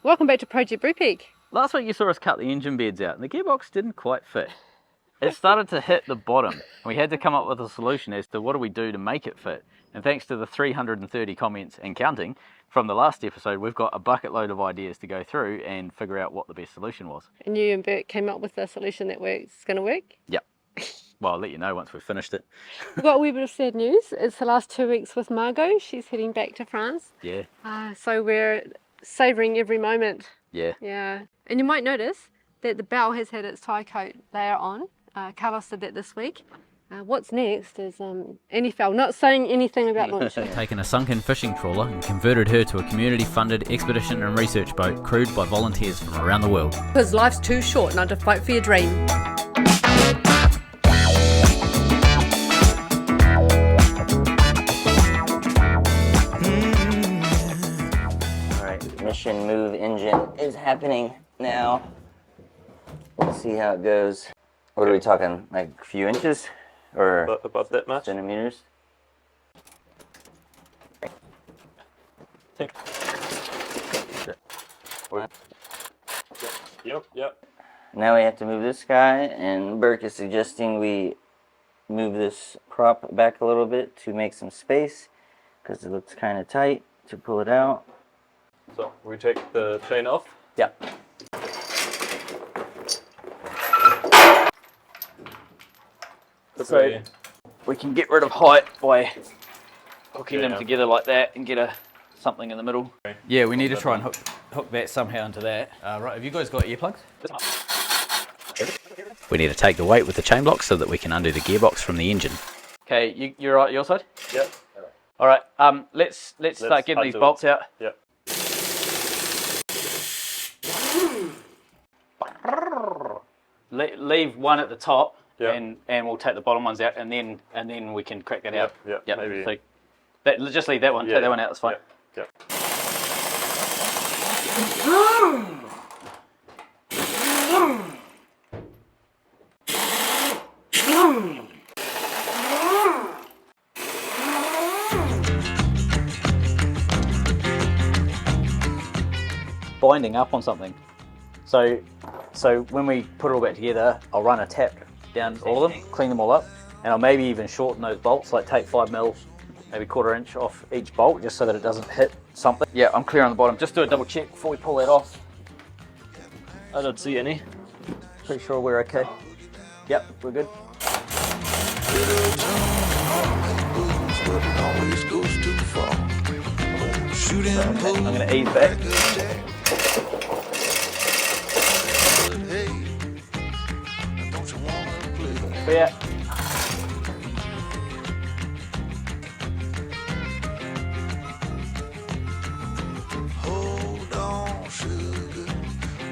Welcome back to Project Brupeg. Last week you saw us cut the engine beds out and the gearbox didn't quite fit. It started to hit the bottom and we had to come up with a solution as to what do we do to make it fit. And thanks to the 330 comments and counting from the last episode, we've got a bucket load of ideas to go through and figure out what the best solution was. And you and Bert came up with a solution that works, going to work? Yep. Well, I'll let you know once we've finished it. We've got a wee bit of sad news. It's the last 2 weeks with Margot. She's heading back to France. Yeah. So we're savouring every moment. Yeah. Yeah. And you might notice that the bow has had its tie coat layer on. Carlos did that this week. What's next is Annie fell, not saying anything about launching it. Taken a sunken fishing trawler and converted her to a community-funded expedition and research boat crewed by volunteers from around the world. Because life's too short not to fight for your dream. Alright, mission move engine is happening now. Let's see how it goes. What are we talking, like a few inches? Or about that much? Centimeters? Yep. Now we have to move this guy, and Burke is suggesting we move this prop back a little bit to make some space, because it looks kind of tight to pull it out. So we take the chain off. Yep. So we can get rid of height by hooking them together like that and get something in the middle. Yeah, we need to try and hook that somehow into that. Right, have you guys got earplugs? We need to take the weight with the chain block so that we can undo the gearbox from the engine. Okay, you're right, your side? Yep. All right, let's start getting these bolts out. Yep. Leave one at the top. Yep. And we'll take the bottom ones out, and then we can crack that out. Yep. Maybe. So just leave that one. Yeah. Take that one out. That's fine. Yep. Binding up on something. So when we put it all back together, I'll run a tap down all of them, clean them all up, and I'll maybe even shorten those bolts, like take 5 mil, maybe 1/4 inch off each bolt, just so that it doesn't hit something. Yeah, I'm clear on the bottom. Just do a double check before we pull that off. I don't see any. Pretty sure we're okay. Yep, we're good. I'm going to ease back. Yeah. Hold on, sugar,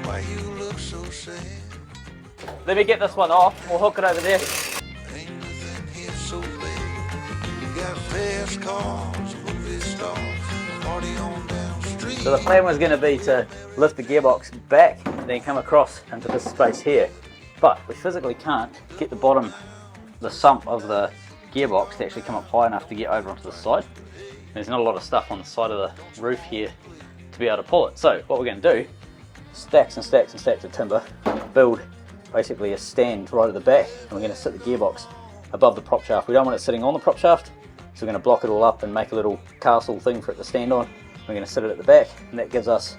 why you look so sad? Let me get this one off. We'll hook it over there. Ain't nothing here so bad. You got fast cars, movie stars, party on down the street. So the plan was going to be to lift the gearbox back and then come across into this space here. But we physically can't get the sump of the gearbox to actually come up high enough to get over onto the side. There's not a lot of stuff on the side of the roof here to be able to pull it. So what we're going to do, stacks and stacks and stacks of timber, build basically a stand right at the back, and we're going to sit the gearbox above the prop shaft. We don't want it sitting on the prop shaft, so we're going to block it all up and make a little castle thing for it to stand on. We're going to sit it at the back, and that gives us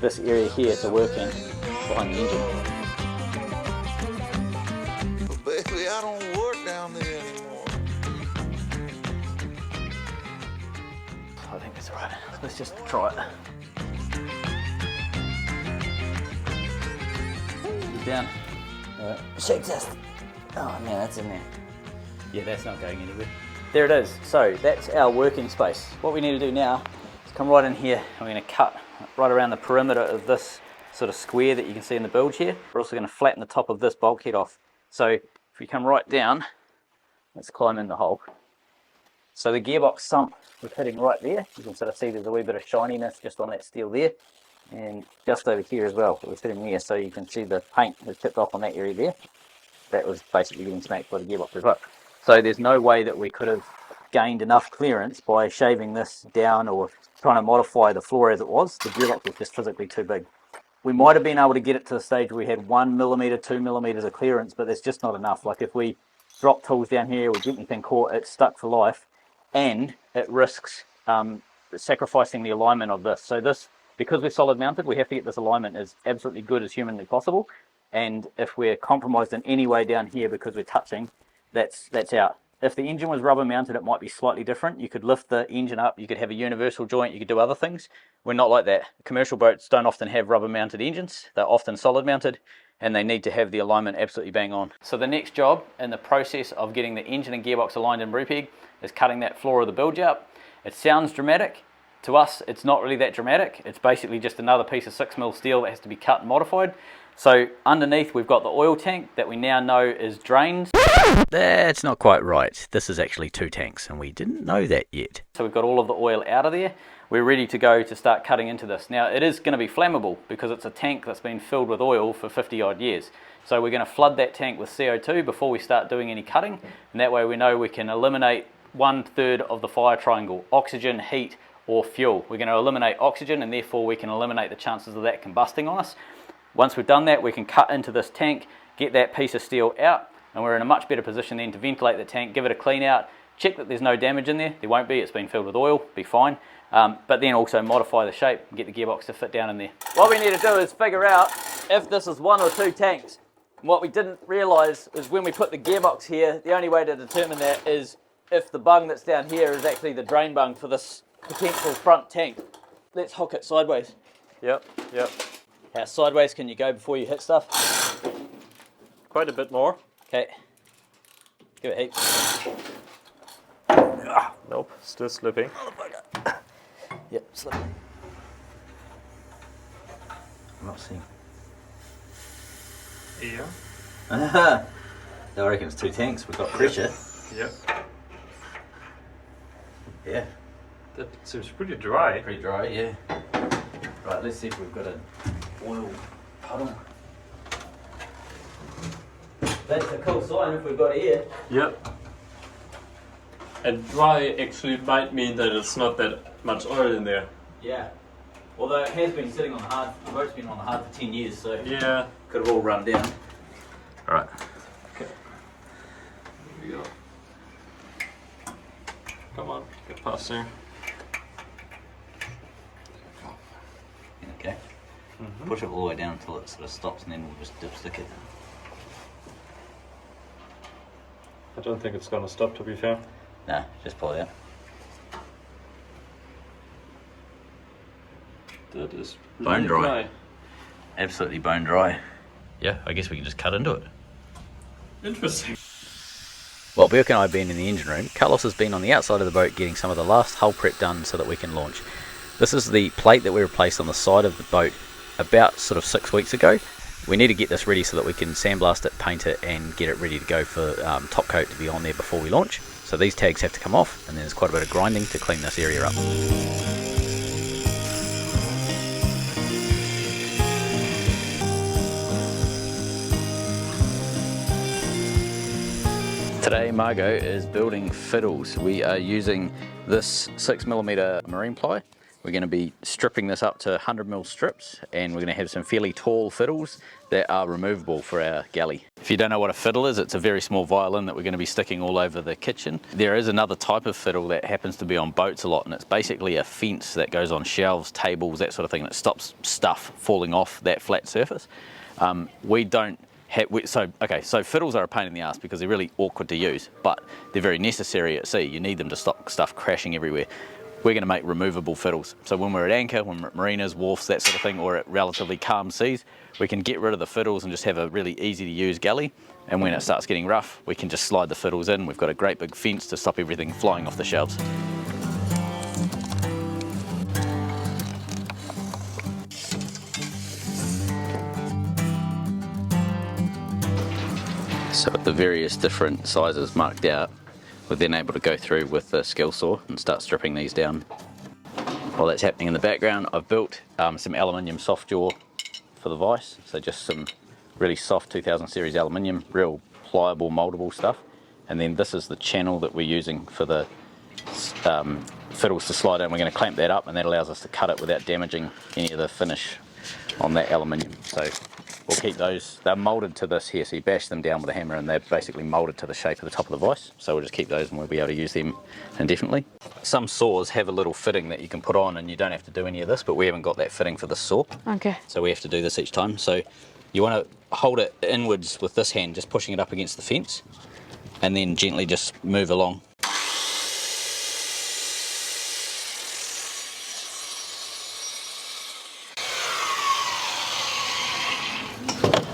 this area here to work in behind the engine. Baby, I don't work down there anymore. I think that's alright. Let's just try it. Down. Shake test. Oh man, that's in there. Yeah, that's not going anywhere. There it is. So that's our working space. What we need to do now is come right in here, and we're going to cut right around the perimeter of this sort of square that you can see in the bilge here. We're also going to flatten the top of this bulkhead off. So if we come right down, let's climb in the hole. So the gearbox sump was hitting right there. You can sort of see there's a wee bit of shininess just on that steel there. And just over here as well, it was hitting there, so you can see the paint was tipped off on that area there. That was basically getting smacked by the gearbox as well. So there's no way that we could have gained enough clearance by shaving this down or trying to modify the floor as it was. The gearbox was just physically too big. We might have been able to get it to the stage where we had 1 millimeter, 2 millimeters of clearance, but that's just not enough. Like if we drop tools down here, we get anything caught, it's stuck for life, and it risks sacrificing the alignment of this. So this, because we're solid mounted, we have to get this alignment as absolutely good as humanly possible. And if we're compromised in any way down here because we're touching, that's out. If the engine was rubber mounted, it might be slightly different. You could lift the engine up, you could have a universal joint, you could do other things. We're not like that. Commercial boats don't often have rubber mounted engines. They're often solid mounted, and they need to have the alignment absolutely bang on. So the next job in the process of getting the engine and gearbox aligned in Brupeg is cutting that floor of the bilge out. It sounds dramatic. To us, it's not really that dramatic. It's basically just another piece of 6mm steel that has to be cut and modified. So underneath we've got the oil tank that we now know is drained. That's not quite right. This is actually 2 tanks, and we didn't know that yet. So we've got all of the oil out of there. We're ready to go to start cutting into this. Now it is going to be flammable because it's a tank that's been filled with oil for 50 odd years. So we're going to flood that tank with CO2 before we start doing any cutting, and that way we know we can eliminate 1/3 of the fire triangle: oxygen, heat or fuel. We're going to eliminate oxygen, and therefore we can eliminate the chances of that combusting on us. Once we've done that, we can cut into this tank, get that piece of steel out, and we're in a much better position then to ventilate the tank, give it a clean out, check that there's no damage in there. There won't be, it's been filled with oil, be fine. But then also modify the shape and get the gearbox to fit down in there. What we need to do is figure out if this is 1 or 2 tanks. And what we didn't realise is when we put the gearbox here, the only way to determine that is if the bung that's down here is actually the drain bung for this potential front tank. Let's hook it sideways. Yep. How sideways can you go before you hit stuff? Quite a bit more. Okay. Give it heat. Nope, still slipping. Yep, slip. I'm not seeing. Yeah. I reckon it's 2 tanks. We've got pressure. Yep. Yeah. That seems pretty dry. Pretty dry, yeah. Right, let's see if we've got an oil puddle. That's a cool sign if we've got air. Yep. And dry actually might mean that it's not that much oil in there. Yeah. Although it has been sitting on the hard, the boat's been on the hard for 10 years, so Yeah. could have all run down. Alright. Okay. Here we go. Come on, get past there. Okay. Push it all the way down until it sort of stops, and then we'll just dipstick it. I don't think it's gonna stop, to be fair. No, just pull it out. That is Bone really dry. Absolutely bone dry. Yeah, I guess we can just cut into it. Interesting. While Burke and I have been in the engine room, Carlos has been on the outside of the boat getting some of the last hull prep done so that we can launch. This is the plate that we replaced on the side of the boat about sort of 6 weeks ago. We need to get this ready so that we can sandblast it, paint it and get it ready to go for top coat to be on there before we launch. So these tags have to come off, and there's quite a bit of grinding to clean this area up. Today Margot is building fiddles. We are using this 6mm marine ply. We're going to be stripping this up to 100mm strips, and we're going to have some fairly tall fiddles that are removable for our galley. If you don't know what a fiddle is, it's a very small violin that we're going to be sticking all over the kitchen. There is another type of fiddle that happens to be on boats a lot, and it's basically a fence that goes on shelves, tables, that sort of thing, that stops stuff falling off that flat surface. We don't have, so fiddles are a pain in the ass because they're really awkward to use, but they're very necessary at sea. You need them to stop stuff crashing everywhere. We're going to make removable fiddles. So when we're at anchor, when we're at marinas, wharfs, that sort of thing, or at relatively calm seas, we can get rid of the fiddles and just have a really easy to use galley. And when it starts getting rough, we can just slide the fiddles in. We've got a great big fence to stop everything flying off the shelves. So with the various different sizes marked out, we're then able to go through with the skill saw and start stripping these down. While that's happening in the background, I've built some aluminium soft jaw for the vise. So just some really soft 2000 series aluminium, real pliable, moldable stuff. And then this is the channel that we're using for the fiddles to slide in. We're going to clamp that up, and that allows us to cut it without damaging any of the finish on that aluminium. So we'll keep those. They're moulded to this here, so you bash them down with a hammer and they're basically moulded to the shape of the top of the vise. So we'll just keep those and we'll be able to use them indefinitely. Some saws have a little fitting that you can put on and you don't have to do any of this, but we haven't got that fitting for this saw. Okay. So we have to do this each time. So you want to hold it inwards with this hand, just pushing it up against the fence, and then gently just move along.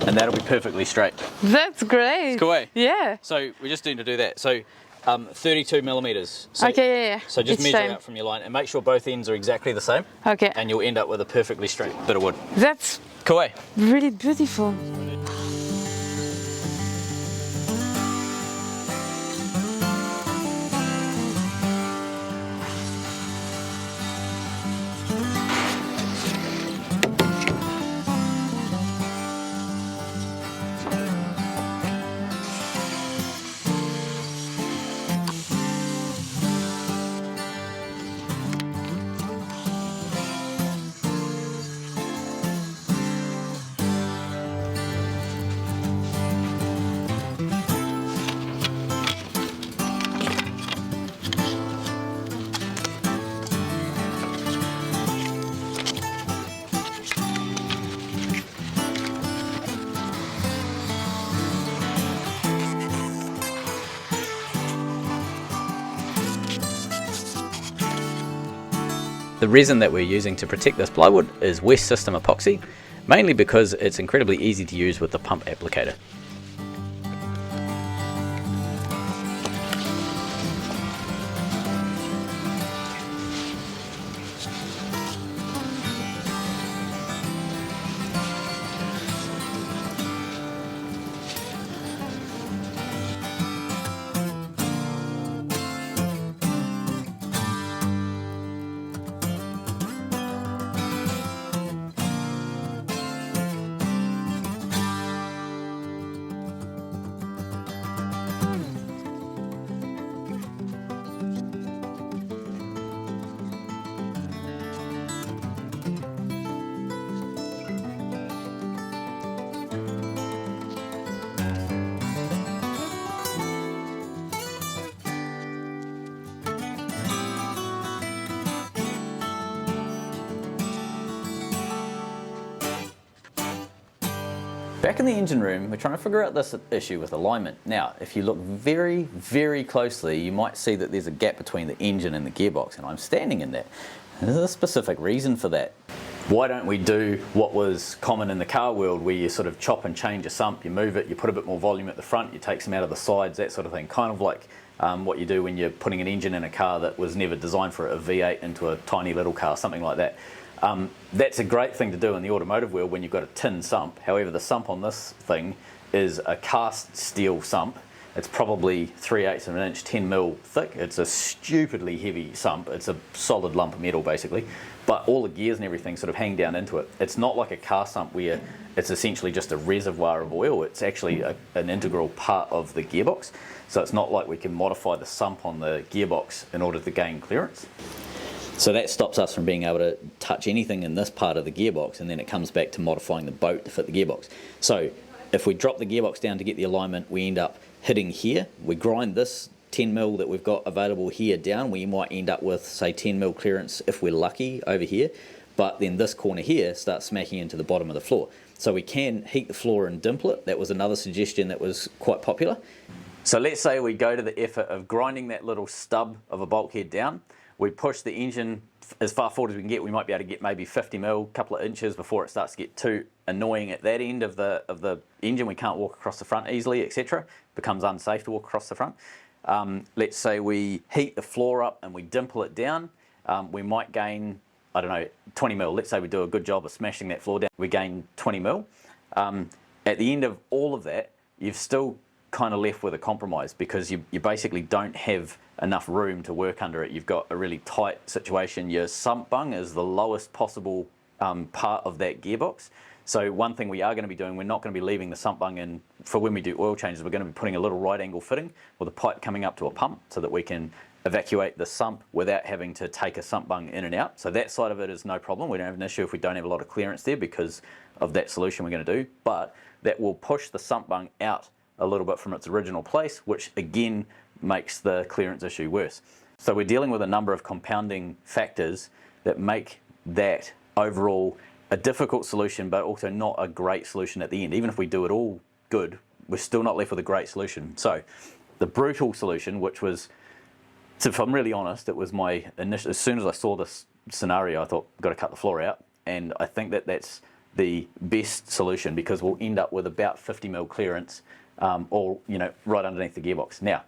And that'll be perfectly straight. That's great. It's cool, eh? Yeah. So we just need to do that. So 32 millimeters. So, Okay, yeah. So just Each measure time. out from your line and make sure both ends are exactly the same. Okay. And you'll end up with a perfectly straight bit of wood. That's Cool, eh? really beautiful. The resin that we're using to protect this plywood is West System epoxy, mainly because it's incredibly easy to use with the pump applicator. Back in the engine room, we're trying to figure out this issue with alignment. Now, if you look very, very closely, you might see that there's a gap between the engine and the gearbox, and I'm standing in that. And there's a specific reason for that. Why don't we do what was common in the car world, where you sort of chop and change a sump, you move it, you put a bit more volume at the front, you take some out of the sides, that sort of thing. Kind of like what you do when you're putting an engine in a car that was never designed for a V8 into a tiny little car, something like that. That's a great thing to do in the automotive world when you've got a tin sump. However, the sump on this thing is a cast steel sump. It's probably 3/8 of an inch, 10 mil thick. It's a stupidly heavy sump. It's a solid lump of metal basically, but all the gears and everything sort of hang down into it. It's not like a car sump where it's essentially just a reservoir of oil. It's actually an integral part of the gearbox. So it's not like we can modify the sump on the gearbox in order to gain clearance. So that stops us from being able to touch anything in this part of the gearbox, and then it comes back to modifying the boat to fit the gearbox. So if we drop the gearbox down to get the alignment, we end up hitting here. We grind this 10 mil that we've got available here down. We might end up with, say, 10 mil clearance if we're lucky over here, but then this corner here starts smacking into the bottom of the floor. So we can heat the floor and dimple it. That was another suggestion that was quite popular. So let's say we go to the effort of grinding that little stub of a bulkhead down. We push the engine as far forward as we can get. We might be able to get maybe 50 mil, a couple of inches before it starts to get too annoying at that end of the engine. We can't walk across the front easily, etc. Becomes unsafe to walk across the front. Let's say we heat the floor up and we dimple it down. We might gain, I don't know, 20 mil. Let's say we do a good job of smashing that floor down. We gain 20 mil. At the end of all of that, you've still kind of left with a compromise, because you basically don't have enough room to work under it. You've got a really tight situation. Your sump bung is the lowest possible part of that gearbox. So one thing we are going to be doing, we're not going to be leaving the sump bung in for when we do oil changes. We're going to be putting a little right angle fitting with a pipe coming up to a pump, so that we can evacuate the sump without having to take a sump bung in and out. So that side of it is no problem. We don't have an issue if we don't have a lot of clearance there because of that solution we're going to do. But that will push the sump bung out a little bit from its original place, which again makes the clearance issue worse. So we're dealing with a number of compounding factors that make that overall a difficult solution, but also not a great solution at the end. Even if we do it all good, we're still not left with a great solution. So the brutal solution, which was, so if I'm really honest, it was my initial, as soon as I saw this scenario, I thought, got to cut the floor out. And I think that that's the best solution because we'll end up with about 50mm clearance, or, you know, right underneath the gearbox. Now,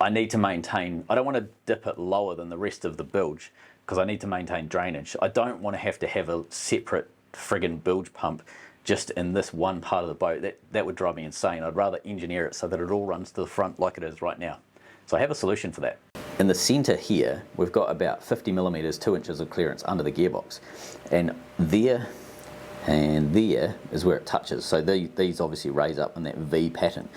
I need to maintain, I don't want to dip it lower than the rest of the bilge because I need to maintain drainage. I don't want to have a separate friggin' bilge pump just in this one part of the boat. That would drive me insane. I'd rather engineer it so that it all runs to the front like it is right now. So I have a solution for that. In the center here, we've got about 50mm, 2 inches of clearance under the gearbox. And there is where it touches. So these obviously raise up in that V pattern.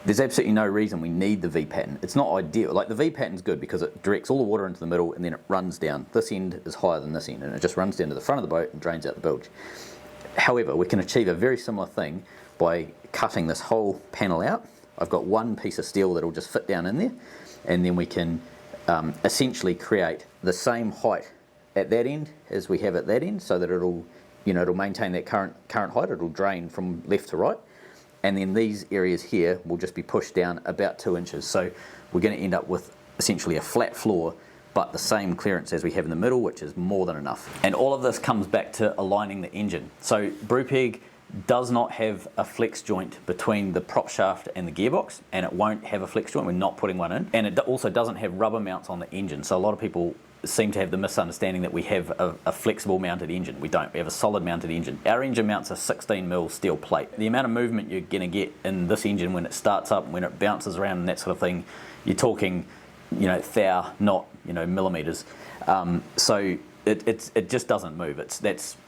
There's absolutely no reason we need the V pattern. It's not ideal. Like the V pattern's good because it directs all the water into the middle and then it runs down. This end is higher than this end and it just runs down to the front of the boat and drains out the bilge. However, we can achieve a very similar thing by cutting this whole panel out. I've got one piece of steel that'll just fit down in there, and then we can essentially create the same height at that end as we have at that end, so that it'll maintain that current height. It'll drain from left to right, and then these areas here will just be pushed down about 2 inches. So we're going to end up with essentially a flat floor, but the same clearance as we have in the middle, which is more than enough. And all of this comes back to aligning the engine. So Brupeg does not have a flex joint between the prop shaft and the gearbox, and it won't have a flex joint. We're not putting one in, and it also doesn't have rubber mounts on the engine. So a lot of people seem to have the misunderstanding that we have a flexible mounted engine. We don't. We have a solid mounted engine. Our engine mounts a 16mm steel plate. The amount of movement you're going to get in this engine when it starts up, when it bounces around and that sort of thing, you're talking, thou, not millimeters. So it just doesn't move.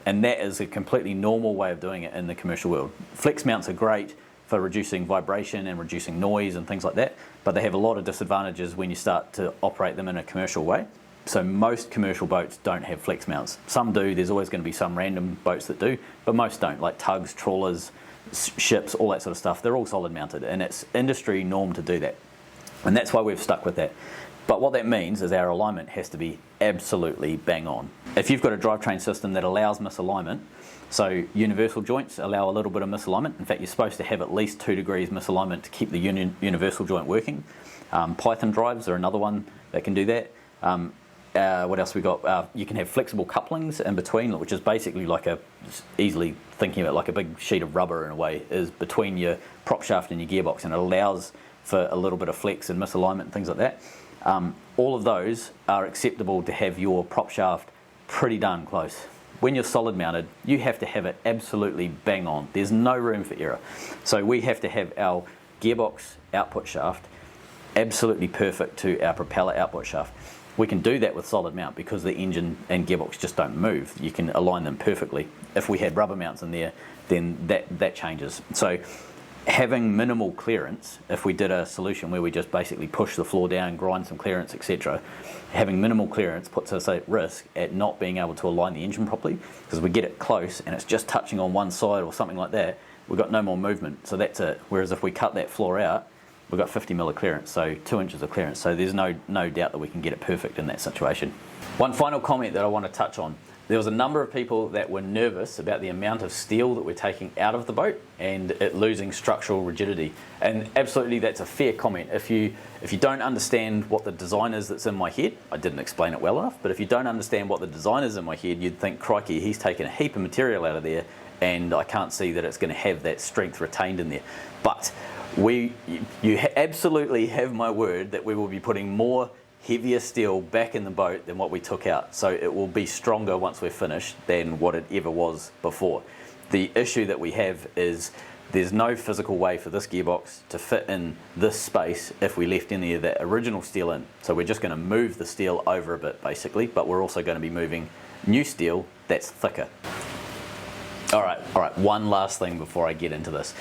And that is a completely normal way of doing it in the commercial world. Flex mounts are great for reducing vibration and reducing noise and things like that, but they have a lot of disadvantages when you start to operate them in a commercial way. So most commercial boats don't have flex mounts. Some do. There's always going to be some random boats that do, but most don't, like tugs, trawlers, ships, all that sort of stuff. They're all solid mounted, and it's industry norm to do that. And that's why we've stuck with that. But what that means is our alignment has to be absolutely bang on. If you've got a drivetrain system that allows misalignment, so universal joints allow a little bit of misalignment. In fact, you're supposed to have at least 2 degrees misalignment to keep the universal joint working. Python drives are another one that can do that. What else we got? You can have flexible couplings in between, which is basically like easily thinking of it like a big sheet of rubber in a way, is between your prop shaft and your gearbox, and it allows for a little bit of flex and misalignment and things like that. All of those are acceptable to have your prop shaft pretty darn close. When you're solid mounted, you have to have it absolutely bang on. There's no room for error. So we have to have our gearbox output shaft absolutely perfect to our propeller output shaft. We can do that with solid mount because the engine and gearbox just don't move. You can align them perfectly. If we had rubber mounts in there, then that changes. So having minimal clearance, if we did a solution where we just basically push the floor down, grind some clearance, etc., having minimal clearance puts us at risk at not being able to align the engine properly, because we get it close and it's just touching on one side or something like that, we've got no more movement. So that's it. Whereas if we cut that floor out, we've got 50mm of clearance, so 2 inches of clearance. So there's no doubt that we can get it perfect in that situation. One final comment that I want to touch on. There was a number of people that were nervous about the amount of steel that we're taking out of the boat and it losing structural rigidity. And absolutely, that's a fair comment. If you don't understand what the design is that's in my head, I didn't explain it well enough, but if you don't understand what the design is in my head, you'd think, crikey, he's taken a heap of material out of there and I can't see that it's going to have that strength retained in there. But you absolutely have my word that we will be putting more heavier steel back in the boat than what we took out. So it will be stronger once we're finished than what it ever was before. The issue that we have is there's no physical way for this gearbox to fit in this space if we left any of that original steel in. So we're just going to move the steel over a bit basically, but we're also going to be moving new steel that's thicker. All right, one last thing before I get into this.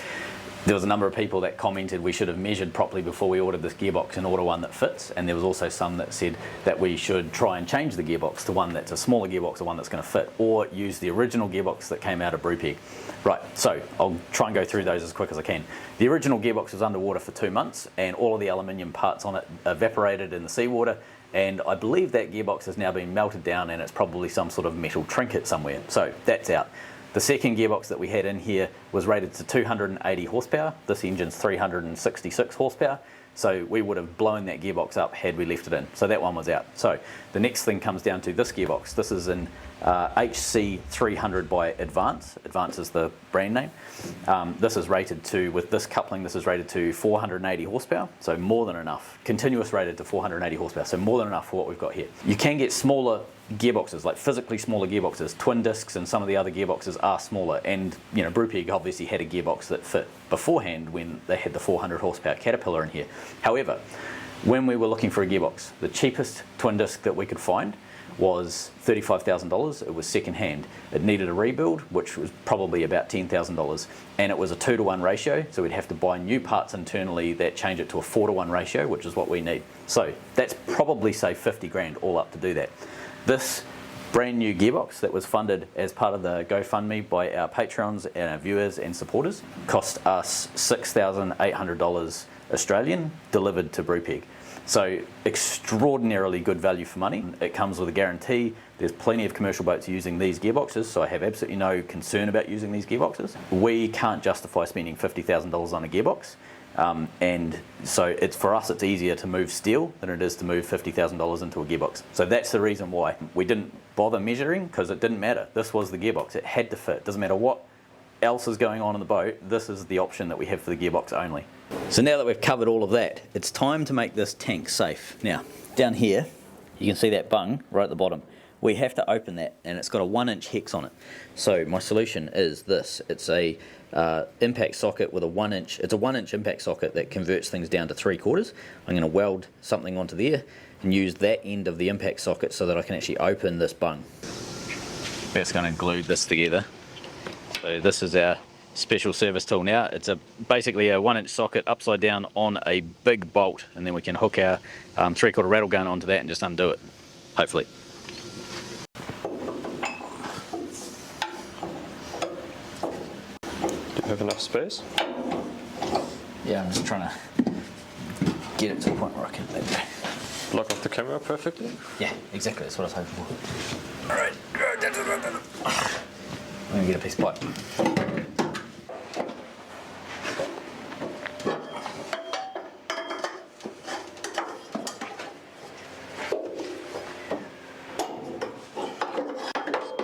There was a number of people that commented we should have measured properly before we ordered this gearbox and order one that fits, and there was also some that said that we should try and change the gearbox to one that's a smaller gearbox or one that's going to fit, or use the original gearbox that came out of Brupeg. Right, so I'll try and go through those as quick as I can. The original gearbox was underwater for 2 months, and all of the aluminium parts on it evaporated in the seawater, and I believe that gearbox has now been melted down and it's probably some sort of metal trinket somewhere, so that's out. The second gearbox that we had in here was rated to 280 horsepower. This engine's 366 horsepower. So we would have blown that gearbox up had we left it in. So that one was out. So the next thing comes down to this gearbox. This is in Ep.313 by Advance. Advance is the brand name. This is rated to, with this coupling, this is rated to 480 horsepower. So more than enough. Continuous rated to 480 horsepower. So more than enough for what we've got here. You can get smaller gearboxes, like physically smaller gearboxes. Twin discs and some of the other gearboxes are smaller, and you know, Brupeg obviously had a gearbox that fit beforehand when they had the 400 horsepower Caterpillar in here. However, when we were looking for a gearbox, the cheapest twin disc that we could find was $35,000. It was second hand. It needed a rebuild, which was probably about $10,000, and it was a 2-to-1 ratio, so we'd have to buy new parts internally that change it to a 4-to-1 ratio, which is what we need. So that's probably, say, 50 grand all up to do that. This brand new gearbox that was funded as part of the GoFundMe by our patrons and our viewers and supporters cost us $6,800 Australian, delivered to Brupeg. So extraordinarily good value for money. It comes with a guarantee. There's plenty of commercial boats using these gearboxes, so I have absolutely no concern about using these gearboxes. We can't justify spending $50,000 on a gearbox. And so it's, for us, it's easier to move steel than it is to move $50,000 into a gearbox. So that's the reason why we didn't bother measuring, because it didn't matter. This was the gearbox. It had to fit. Doesn't matter what else is going on in the boat. This is the option that we have for the gearbox only. So now that we've covered all of that, it's time to make this tank safe. Now, down here, you can see that bung right at the bottom. We have to open that, and it's got a 1-inch hex on it. So my solution is this. It's a impact socket with a 1-inch. It's a 1-inch impact socket that converts things down to 3/4. I'm going to weld something onto there and use that end of the impact socket so that I can actually open this bung. That's going to glue this together. So this is our special service tool now. It's basically a 1-inch socket upside down on a big bolt, and then we can hook our 3/4 rattle gun onto that and just undo it, hopefully. Have enough space? Yeah, I'm just trying to get it to the point where I can Block off the camera perfectly? Yeah, exactly, that's what I was hoping for. Alright, I'm going to get a piece of pipe.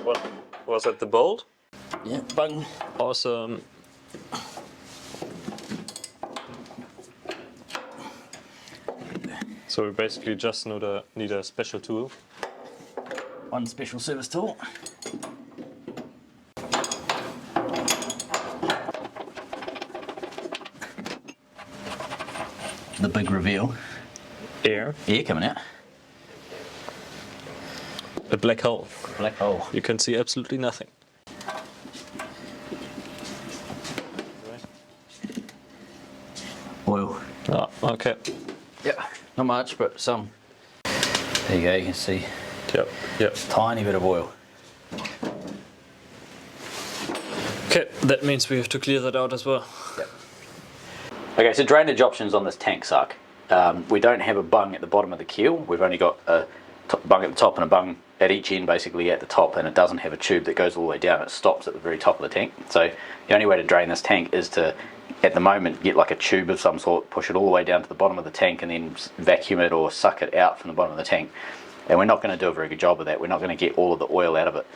What was that, the bolt? Yeah, bung. Awesome. So we basically just need a special tool. One special service tool. The big reveal. Air. Air coming out. A black hole. Black hole. You can see absolutely nothing. Oil. Oh, okay. Yeah, not much, but some. There you go, you can see. Yep. Tiny bit of oil. Okay, that means we have to clear that out as well. Yep. Okay, so drainage options on this tank suck. We don't have a bung at the bottom of the keel. We've only got a bung at the top and a bung at each end, basically at the top, and it doesn't have a tube that goes all the way down. It stops at the very top of the tank. So the only way to drain this tank is to, at the moment, get like a tube of some sort, push it all the way down to the bottom of the tank, and then vacuum it or suck it out from the bottom of the tank. And we're not going to do a very good job of that. We're not going to get all of the oil out of it.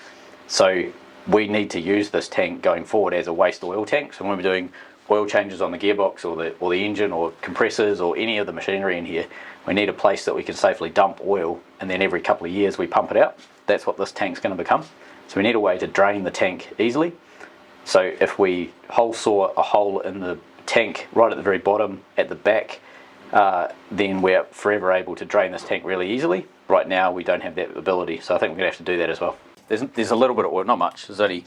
So we need to use this tank going forward as a waste oil tank. So when we're doing oil changes on the gearbox or the engine or compressors or any of the machinery in here, we need a place that we can safely dump oil, and then every couple of years we pump it out. That's what this tank's going to become. So we need a way to drain the tank easily. So if we hole saw a hole in the tank right at the very bottom at the back, then we're forever able to drain this tank really easily. Right now we don't have that ability, so I think we're going to have to do that as well. There's a little bit of oil, not much. There's only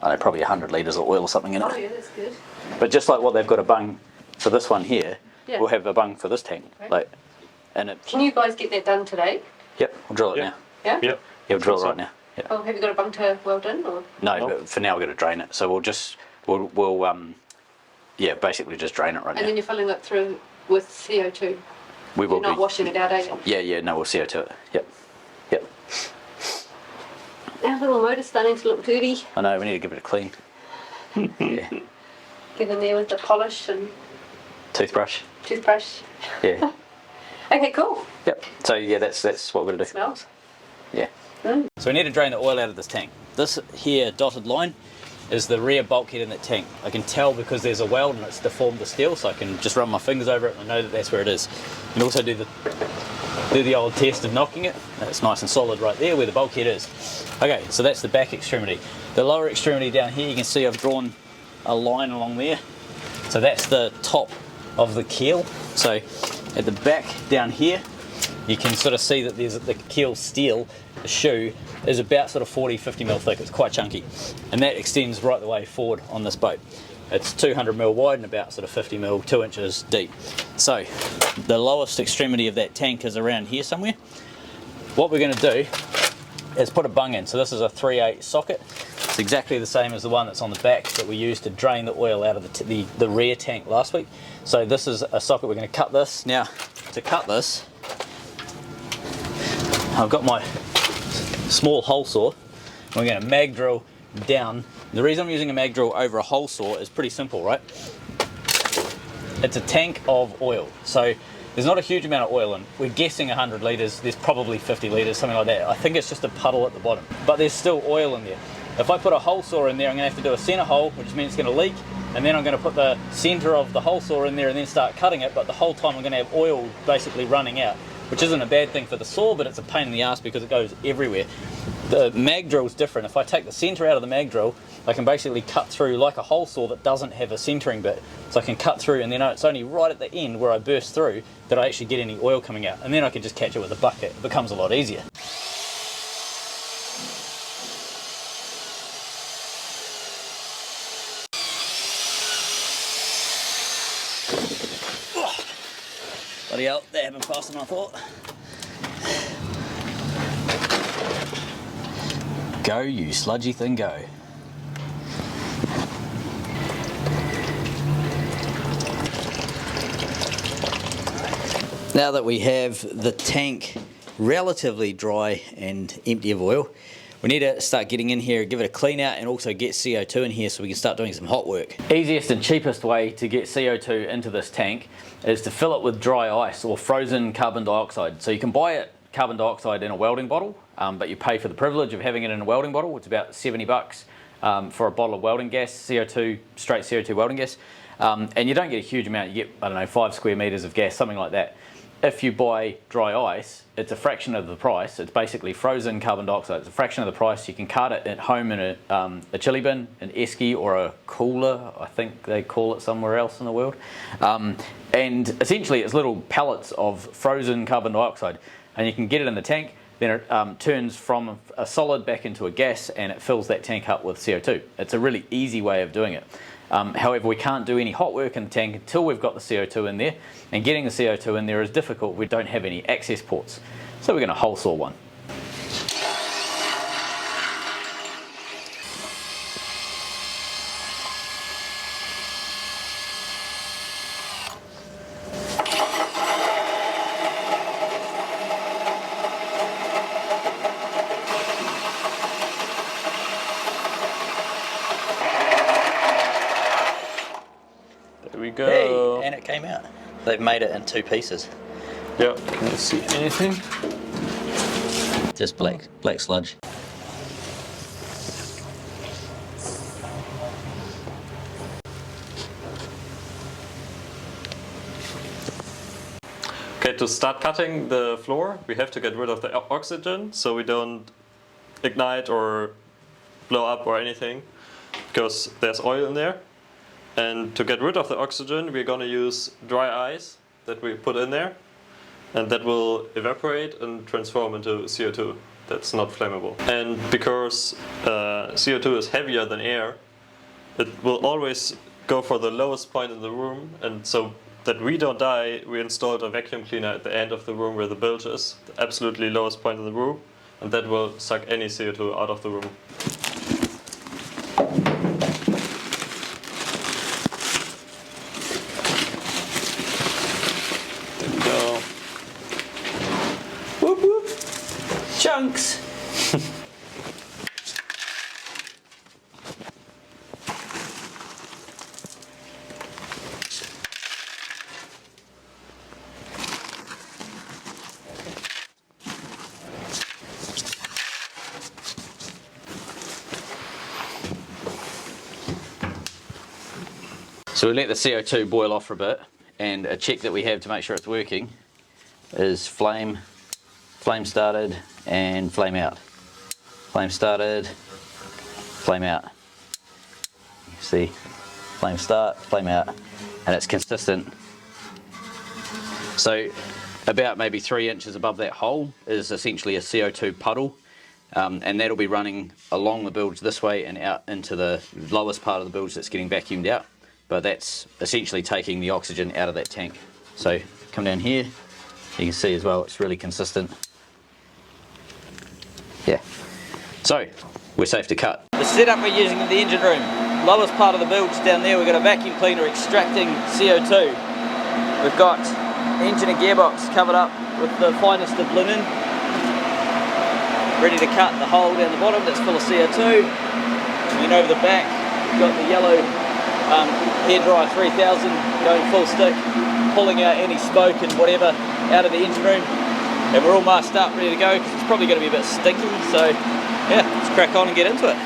I don't know, probably 100 litres of oil or something in it. Oh yeah, that's good. But just like what they've got a bung for this one here, Yeah. we'll have a bung for this tank. Okay. Like, and it. Can you guys get that done today? Yep, we'll drill it Yeah. now. Yeah? Yeah. Yeah, we'll drill it right now. Yeah. Oh, have you got a bung to weld in? Or? No, but for now we're going to drain it. So we'll yeah, basically just drain it right And now. then you're filling it through with CO2. We will You're not be. washing it out, are you? Yeah, no, we'll CO2 it. Yep. Yep. Our little motor's starting to look dirty. I know, we need to give it a clean. Yeah. Get in there with the polish and Toothbrush. toothbrush. Yeah. Okay, cool. Yep. So yeah, that's what we're going to do. Smells. Yeah. Mm. So we need to drain the oil out of this tank. This here dotted line is the rear bulkhead in that tank. I can tell because there's a weld and it's deformed the steel, so I can just run my fingers over it and I know that that's where it is. And also do the old test of knocking it. It's nice and solid right there where the bulkhead is. Okay, so that's the back extremity. The lower extremity down here, you can see I've drawn a line along there. So that's the top of the keel. So at the back down here, you can sort of see that there's the keel steel, the shoe, is about sort of 40-50 mil thick. It's quite chunky. And that extends right the way forward on this boat. It's 200 mil wide and about sort of 50 mil, 2 inches deep. So the lowest extremity of that tank is around here somewhere. What we're going to do is put a bung in. So this is a 3/8 socket. It's exactly the same as the one that's on the back that we used to drain the oil out of the rear tank last week. So this is a socket. We're going to cut this. Now, to cut this, I've got my small hole saw. We're going to mag drill down. The reason I'm using a mag drill over a hole saw is pretty simple, right? It's a tank of oil. So there's not a huge amount of oil in. We're guessing 100 litres. There's probably 50 litres, something like that. I think it's just a puddle at the bottom. But there's still oil in there. If I put a hole saw in there, I'm going to have to do a centre hole, which means it's going to leak. And then I'm going to put the centre of the hole saw in there and then start cutting it. But the whole time I'm going to have oil basically running out, which isn't a bad thing for the saw, but it's a pain in the ass because it goes everywhere. The mag drill is different. If I take the centre out of the mag drill, I can basically cut through like a hole saw that doesn't have a centering bit. So I can cut through, and then it's only right at the end where I burst through that I actually get any oil coming out. And then I can just catch it with a bucket. It becomes a lot easier. Bloody hell, that happened faster than I thought. Go, you sludgy thing, go. Now that we have the tank relatively dry and empty of oil, we need to start getting in here, give it a clean out, and also get CO2 in here so we can start doing some hot work. Easiest and cheapest way to get CO2 into this tank is to fill it with dry ice or frozen carbon dioxide. So you can buy it carbon dioxide in a welding bottle, but you pay for the privilege of having it in a welding bottle. It's about 70 bucks for a bottle of welding gas, CO2, straight CO2 welding gas. And you don't get a huge amount, you get, I don't know, 5 square meters of gas, something like that. If you buy dry ice, it's a fraction of the price. It's basically frozen carbon dioxide. It's a fraction of the price. You can cart it at home in a chili bin, an esky, or a cooler, I think they call it somewhere else in the world. And essentially it's little pellets of frozen carbon dioxide. And you can get it in the tank, then it turns from a solid back into a gas, and it fills that tank up with CO2. It's a really easy way of doing it. However, we can't do any hot work in the tank until we've got the CO2 in there, and getting the CO2 in there is difficult. We don't have any access ports, so we're going to hole saw one. There we go. Hey, and it came out. They've made it in 2 pieces. Yeah, can you see anything? Just black sludge. Okay, to start cutting the floor, we have to get rid of the oxygen so we don't ignite or blow up or anything, because there's oil in there. And to get rid of the oxygen, we're going to use dry ice that we put in there, and that will evaporate and transform into CO2. that's not flammable. And because CO2 is heavier than air, it will always go for the lowest point in the room, and so that we don't die, we installed a vacuum cleaner at the end of the room where the bilge is, the absolutely lowest point in the room, and that will suck any CO2 out of the room. There we go. Whoop whoop. Chunks. So we let the CO2 boil off for a bit, and a check that we have to make sure it's working is flame started and flame out. Flame started, flame out. You see, flame start, flame out, and it's consistent. So about maybe 3 inches above that hole is essentially a CO2 puddle, and that'll be running along the bilge this way and out into the lowest part of the bilge that's getting vacuumed out. But that's essentially taking the oxygen out of that tank. So come down here, you can see as well it's really consistent. Yeah. So we're safe to cut. The setup we're using in the engine room, lowest part of the bilge down there, we've got a vacuum cleaner extracting CO2. We've got engine and gearbox covered up with the finest of linen, ready to cut the hole down the bottom that's full of CO2. And then over the back, we've got the yellow hairdryer 3000 going full stick, pulling out any smoke and whatever out of the engine room. And we're all masked up, ready to go, because it's probably going to be a bit stinky. So yeah, let's crack on and get into it.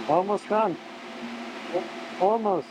Almost done. Almost.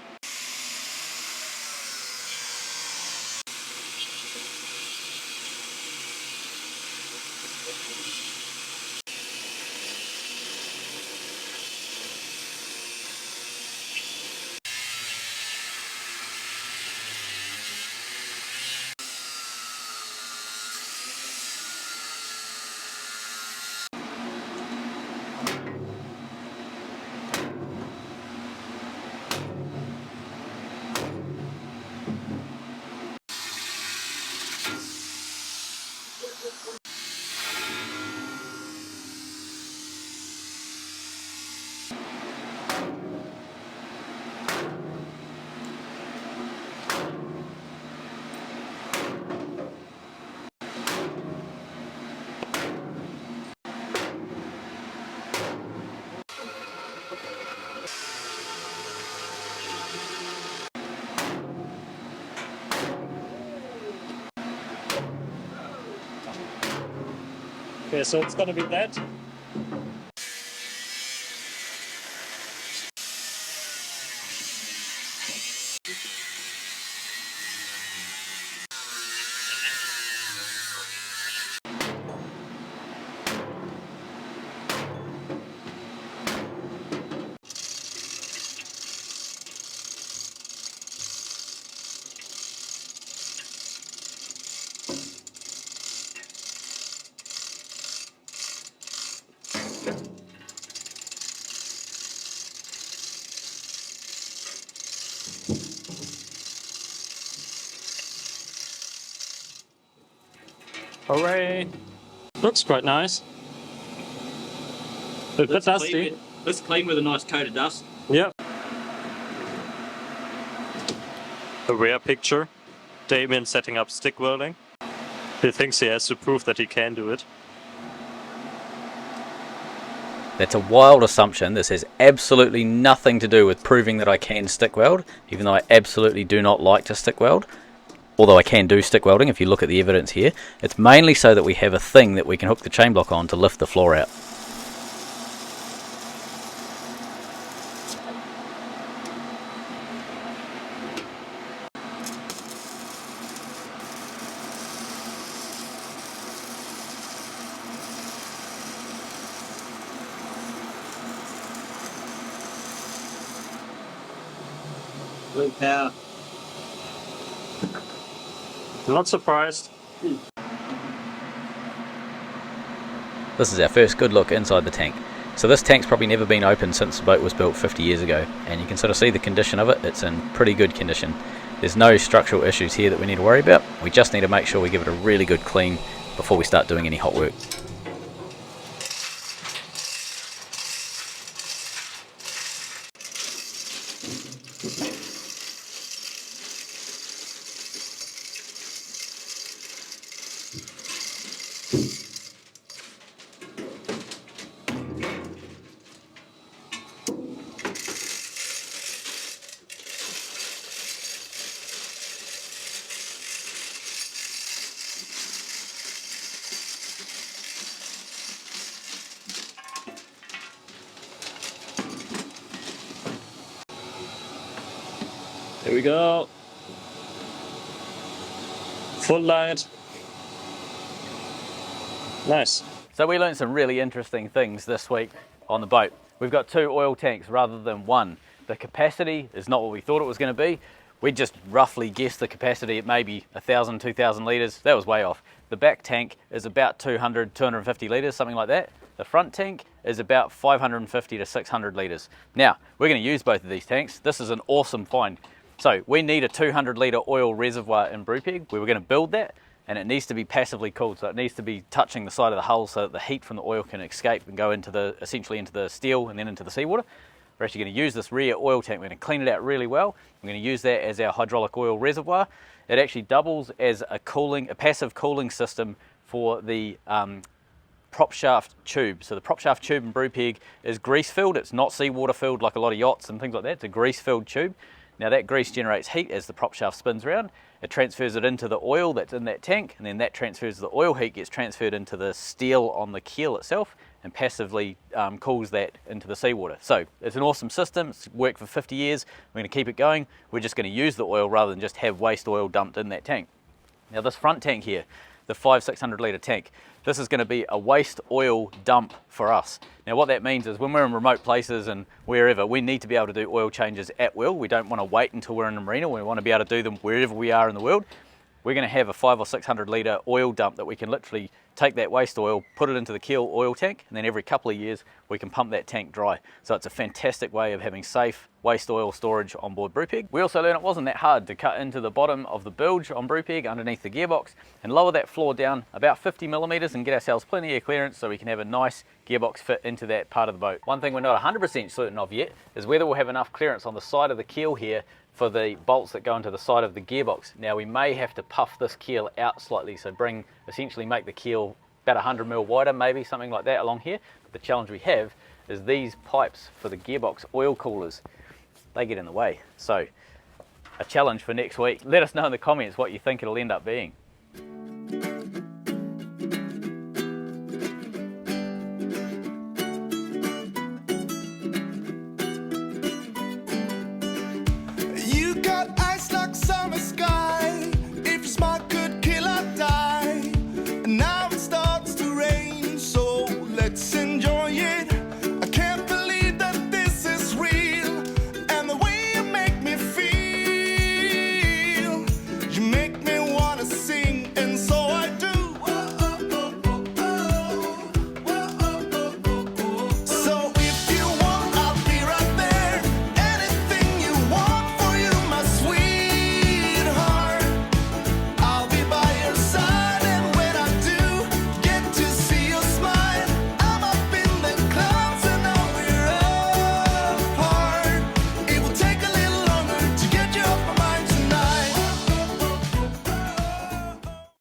Okay, so it's gonna be that. Hooray! Looks quite nice. A bit dusty. Looks clean with a nice coat of dust. Yep. A rare picture. Damien setting up stick welding. He thinks he has to prove that he can do it. That's a wild assumption. This has absolutely nothing to do with proving that I can stick weld, even though I absolutely do not like to stick weld. Although I can do stick welding if you look at the evidence here. It's mainly so that we have a thing that we can hook the chain block on to lift the floor out. Blue power. I'm not surprised. This is our first good look inside the tank. So this tank's probably never been opened since the boat was built 50 years ago, and you can sort of see the condition of it. It's in pretty good condition. There's no structural issues here that we need to worry about. We just need to make sure we give it a really good clean before we start doing any hot work. Here we go. Full light. Nice. So we learned some really interesting things this week on the boat. We've got 2 oil tanks rather than 1. The capacity is not what we thought it was going to be. We just roughly guessed the capacity at maybe 1,000, 2,000 litres. That was way off. The back tank is about 200, 250 litres, something like that. The front tank is about 550 to 600 litres. Now, we're going to use both of these tanks. This is an awesome find. So we need a 200 litre oil reservoir in Brupeg. We were going to build that, and it needs to be passively cooled, so it needs to be touching the side of the hull so that the heat from the oil can escape and go into the, essentially into the steel and then into the seawater. We're actually going to use this rear oil tank. We're going to clean it out really well. We're going to use that as our hydraulic oil reservoir. It actually doubles as a passive cooling system for the prop shaft tube. So the prop shaft tube in Brupeg is grease filled. It's not seawater filled like a lot of yachts and things like that. It's a grease filled tube. Now that grease generates heat as the prop shaft spins around. It transfers it into the oil that's in that tank, and then that transfers the oil heat, gets transferred into the steel on the keel itself, and passively cools that into the seawater. So it's an awesome system. It's worked for 50 years. We're going to keep it going. We're just going to use the oil rather than just have waste oil dumped in that tank. Now this front tank here, the 600 litre tank, this is going to be a waste oil dump for us. Now what that means is when we're in remote places and wherever, we need to be able to do oil changes at will. We don't want to wait until we're in a marina. We want to be able to do them wherever we are in the world. We're going to have a 500 or 600 litre oil dump that we can literally take that waste oil, put it into the keel oil tank, and then every couple of years we can pump that tank dry. So it's a fantastic way of having safe waste oil storage on board Brupeg. We also learned it wasn't that hard to cut into the bottom of the bilge on Brupeg underneath the gearbox and lower that floor down about 50 millimeters and get ourselves plenty of clearance so we can have a nice gearbox fit into that part of the boat. One thing we're not 100% certain of yet is whether we'll have enough clearance on the side of the keel here for the bolts that go into the side of the gearbox. Now we may have to puff this keel out slightly, so essentially make the keel about 100 mil wider, maybe something like that along here. But the challenge we have is these pipes for the gearbox oil coolers, they get in the way. So a challenge for next week. Let us know in the comments what you think it'll end up being.